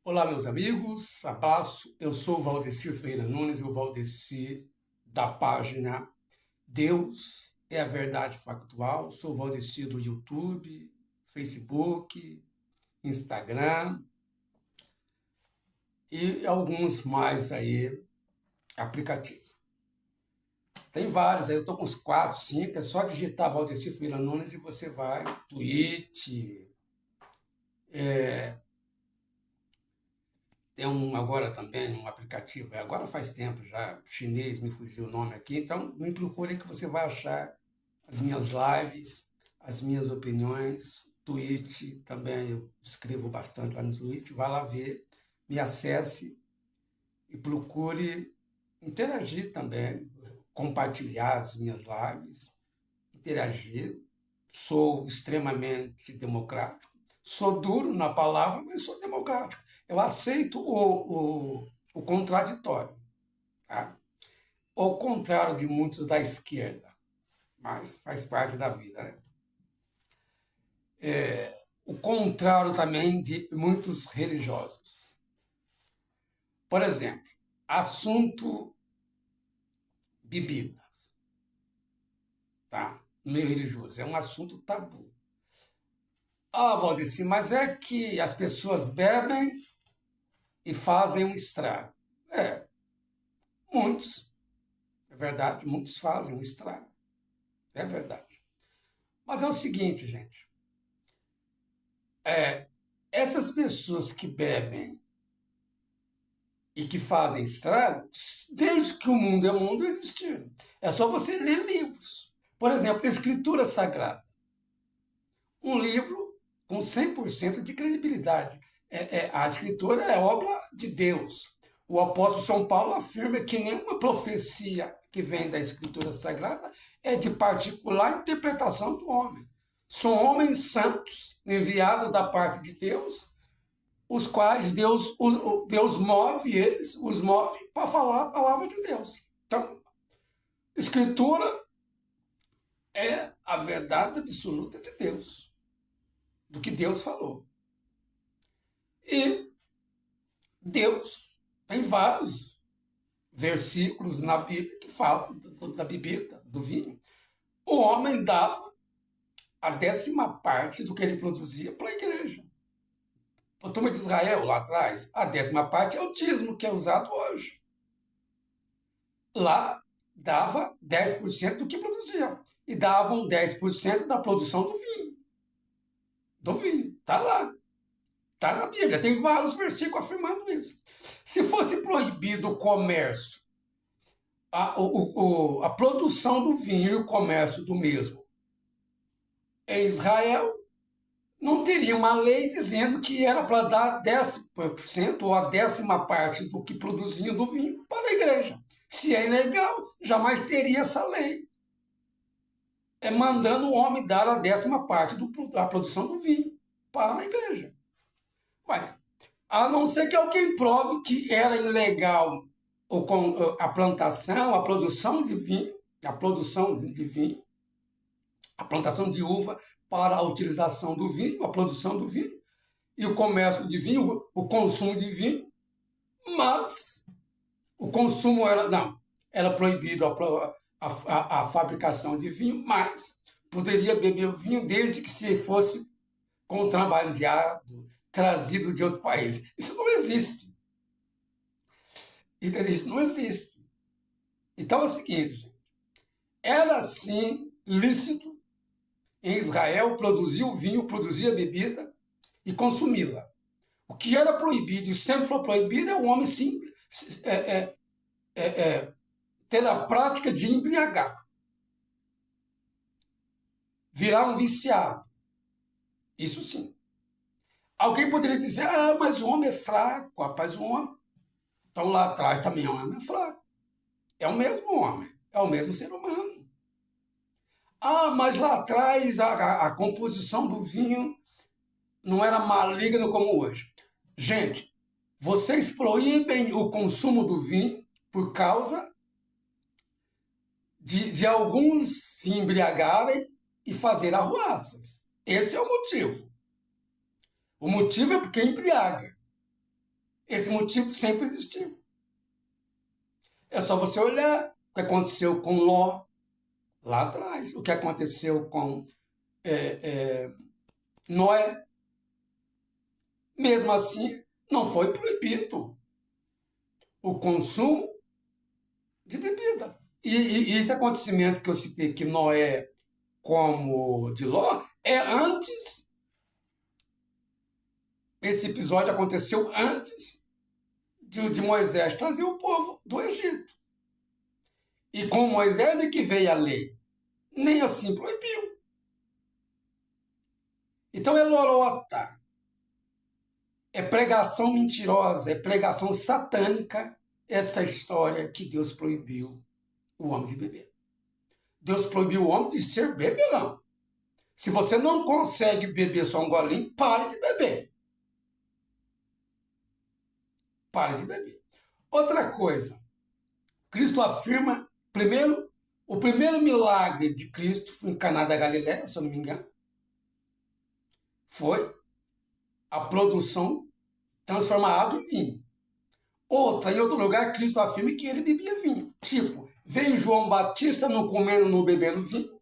Olá, meus amigos, abraço. Eu sou o Valdecir Freira Nunes, o Valdecir da página Deus é a Verdade Factual. Sou o Valdecir do YouTube, Facebook, Instagram e alguns mais aí aplicativos. Tem vários aí, eu estou com uns 4, 5, é só digitar Valdecir Freira Nunes e você vai. Twitch, tem um agora também, um aplicativo, agora faz tempo já, chinês, me fugiu o nome aqui, então me procure que você vai achar as minhas lives, as minhas opiniões, Twitch, também eu escrevo bastante lá no Twitch, vá lá ver, me acesse e procure interagir também, compartilhar as minhas lives, interagir. Sou extremamente democrático, sou duro na palavra, mas sou democrático. Eu aceito o contraditório, tá? Ao contrário de muitos da esquerda, mas faz parte da vida, né? O contrário também de muitos religiosos. Por exemplo, assunto bebidas, tá? No meio religioso, é um assunto tabu. Ah, Valdeci, mas é que as pessoas bebem e fazem um estrago. É, muitos, é verdade, muitos fazem um estrago. É verdade. Mas é o seguinte, gente. Essas pessoas que bebem e que fazem estrago, desde que o mundo é mundo, existiram. É só você ler livros. Por exemplo, Escritura Sagrada. Um livro com 100% de credibilidade. A Escritura é obra de Deus. O apóstolo São Paulo afirma que nenhuma profecia que vem da Escritura Sagrada é de particular interpretação do homem. São homens santos, enviados da parte de Deus, os quais Deus move eles, os move para falar a palavra de Deus. Então, Escritura é a verdade absoluta de Deus, do que Deus falou. E Deus tem vários versículos na Bíblia que falam da bebida, do vinho. O homem dava a 10ª parte do que ele produzia para a igreja. A turma de Israel, lá atrás, a 10ª parte é o dízimo que é usado hoje. Lá dava 10% do que produziam. E davam 10% da produção do vinho. Do vinho. Está lá. Está na Bíblia. Tem vários versículos afirmando isso. Se fosse proibido o comércio, a produção do vinho e o comércio do mesmo em Israel, não teria uma lei dizendo que era para dar 10% ou a 10ª parte do que produziam do vinho para a igreja. Se é ilegal, jamais teria essa lei. É mandando o homem dar a 10ª parte da produção do vinho para a igreja. Ué, a não ser que alguém prove que era ilegal a plantação, a produção de vinho, a plantação de uva para a utilização do vinho, a produção do vinho, e o comércio de vinho, o consumo de vinho, mas o consumo era proibido a fabricação de vinho, mas poderia beber vinho desde que se fosse contrabandeado, trazido de outro país. Isso não existe. Entendeu? Isso não existe. Então é o seguinte, gente. Era sim lícito em Israel produzir o vinho, produzir a bebida e consumi-la. O que era proibido e sempre foi proibido é o homem simples ter a prática de embriagar, virar um viciado. Isso sim. Alguém poderia dizer, mas o homem é fraco, rapaz, o homem. Então lá atrás também o homem é fraco. É o mesmo homem, é o mesmo ser humano. Mas lá atrás a composição do vinho não era maligno como hoje. Gente, vocês proíbem o consumo do vinho por causa de alguns se embriagarem e fazer arruaças. Esse é o motivo. O motivo é porque embriaga. Esse motivo sempre existiu. É só você olhar o que aconteceu com Ló lá atrás, o que aconteceu com Noé. Mesmo assim, não foi proibido o consumo de bebidas. E esse acontecimento que eu citei, que Noé como de Ló, é antes, esse episódio aconteceu antes de Moisés trazer o povo do Egito. E com Moisés é que veio a lei. Nem assim proibiu. Então é lorota, é pregação mentirosa, é pregação satânica essa história que Deus proibiu o homem de beber. Deus proibiu o homem de ser bebelão. Se você não consegue beber só um golinho, pare de beber. Pare de beber. Outra coisa, Cristo afirma, primeiro, o primeiro milagre de Cristo foi em Caná da Galileia, se eu não me engano, foi a produção, transformar água em vinho. Outra, em outro lugar, Cristo afirma que ele bebia vinho. Tipo, veio João Batista não comendo, não bebendo vinho.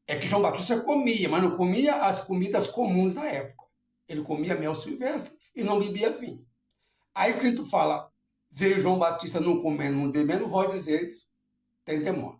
É que João Batista comia, mas não comia as comidas comuns da época. Ele comia mel silvestre e não bebia vinho. Aí Cristo fala, veio João Batista não comendo, não bebendo, vós dizeis, tem demônio.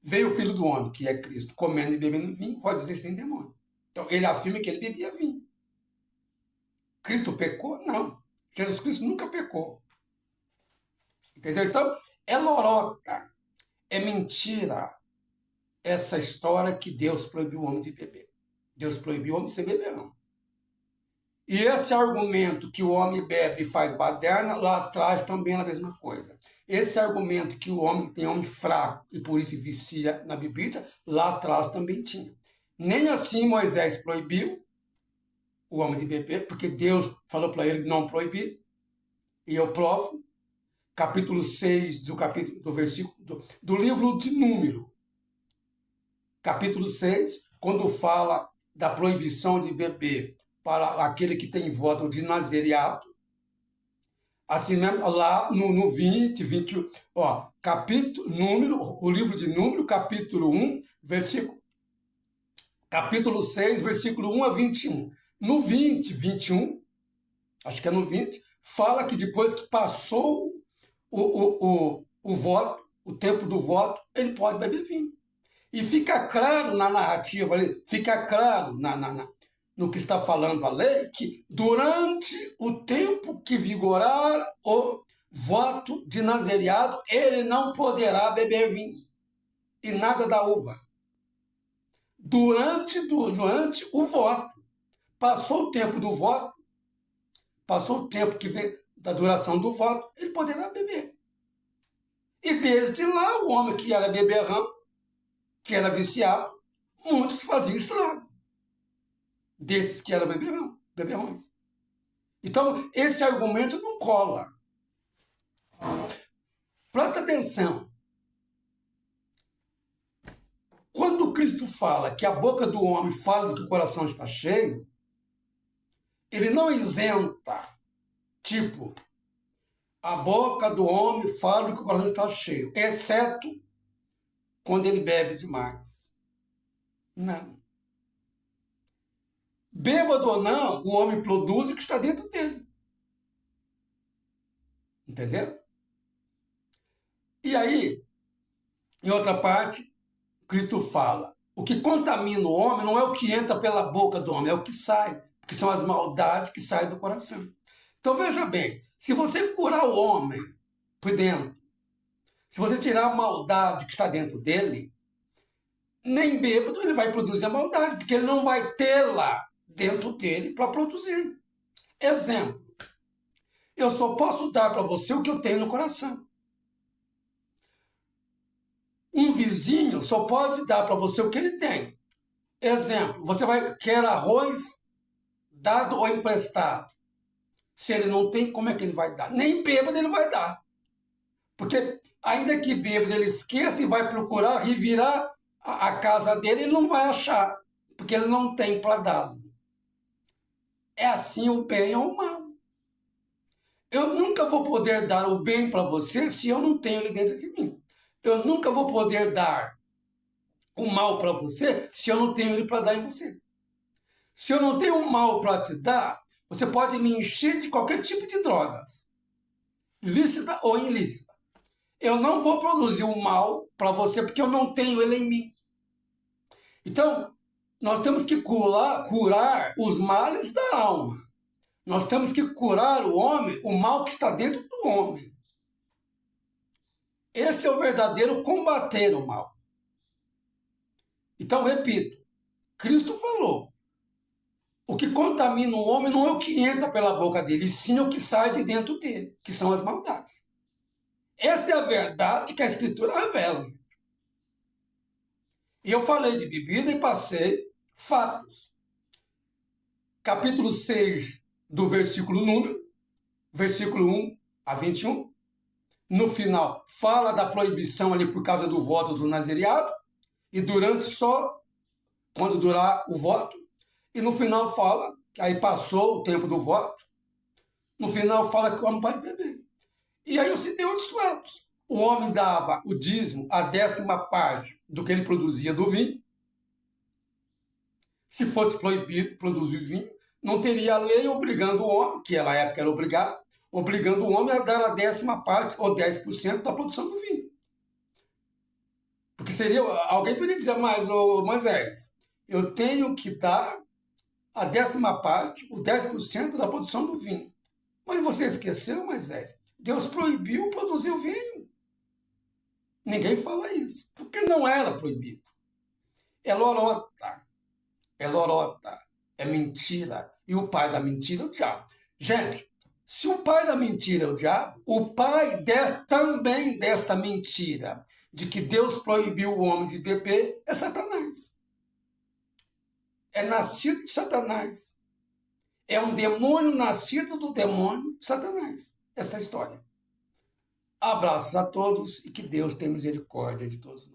Veio o Filho do Homem, que é Cristo, comendo e bebendo vinho, vós dizeis, tem demônio. Então ele afirma que ele bebia vinho. Cristo pecou? Não. Jesus Cristo nunca pecou. Entendeu? Então, é lorota, é mentira essa história que Deus proibiu o homem de beber. Deus proibiu o homem de ser beberão. E esse argumento que o homem bebe e faz baderna, lá atrás também é a mesma coisa. Esse argumento que o homem tem homem fraco e por isso vicia na bebida, lá atrás também tinha. Nem assim Moisés proibiu o homem de beber, porque Deus falou para ele não proibir. E eu provo, capítulo 6 do versículo do livro de Número. Capítulo 6, quando fala da proibição de beber para aquele que tem voto de nazereato. Assim mesmo, lá no 21, ó, o livro de Número, capítulo 1, capítulo 6, versículo 1 a 21. No 21, acho que é no 20, fala que depois que passou o voto, o tempo do voto, ele pode beber vinho. E fica claro na narrativa ali, fica claro no que está falando a lei, que durante o tempo que vigorar o voto de nazereado, ele não poderá beber vinho e nada da uva. Durante o voto. Passou o tempo do voto, passou o tempo que vem da duração do voto, ele poderá beber. E desde lá, o homem que era beberrão, que era viciado, muitos faziam estrago. Desses que eram beberrões. Então, esse argumento não cola. Presta atenção. Quando Cristo fala que a boca do homem fala do que o coração está cheio, ele não isenta, tipo, a boca do homem fala do que o coração está cheio, exceto quando ele bebe demais. Não. Bêbado ou não, o homem produz o que está dentro dele. Entendeu? E aí, em outra parte, Cristo fala, o que contamina o homem não é o que entra pela boca do homem, é o que sai, que são as maldades que saem do coração. Então veja bem, se você curar o homem por dentro, se você tirar a maldade que está dentro dele, nem bêbado ele vai produzir a maldade, porque ele não vai tê-la dentro dele para produzir. Exemplo, eu só posso dar para você o que eu tenho no coração. Um vizinho só pode dar para você o que ele tem. Exemplo, você quer arroz dado ou emprestado. Se ele não tem, como é que ele vai dar? Nem bêbado ele vai dar. Porque ainda que bêbado ele esqueça e vai procurar revirar a casa dele, ele não vai achar. Porque ele não tem para dar. É assim o bem ou o mal. Eu nunca vou poder dar o bem para você se eu não tenho ele dentro de mim. Eu nunca vou poder dar o mal para você se eu não tenho ele para dar em você. Se eu não tenho um mal para te dar, você pode me encher de qualquer tipo de drogas, lícita ou ilícita. Eu não vou produzir um mal para você porque eu não tenho ele em mim. Então, nós temos que curar os males da alma. Nós temos que curar o homem, o mal que está dentro do homem. Esse é o verdadeiro combater o mal. Então, repito, Cristo falou, o que contamina o homem não é o que entra pela boca dele, sim o que sai de dentro dele, que são as maldades. Essa é a verdade que a Escritura revela. E eu falei de bebida e passei fatos. Capítulo 6 do versículo 1 a 21. No final, fala da proibição ali por causa do voto do nazireado, e durante só quando durar o voto. E no final fala, que aí passou o tempo do voto, no final fala que o homem pode beber. E aí eu citei outros fatos. O homem dava o dízimo, a 10ª parte do que ele produzia do vinho. Se fosse proibido produzir vinho, não teria a lei obrigando o homem, que na época era obrigado, obrigando o homem a dar a 10ª parte ou 10% da produção do vinho. Porque seria, alguém poderia dizer, mas, Moisés, eu tenho que dar a 10ª parte, o 10% da produção do vinho. Mas você esqueceu, Moisés? Deus proibiu produzir o vinho. Ninguém fala isso, porque não era proibido. É lorota, é mentira. E o pai da mentira é o diabo. Gente, se o pai da mentira é o diabo, o pai também dessa mentira, de que Deus proibiu o homem de beber, é Satanás. É nascido de Satanás. É um demônio nascido do demônio Satanás. Essa é a história. Abraços a todos e que Deus tenha misericórdia de todos nós.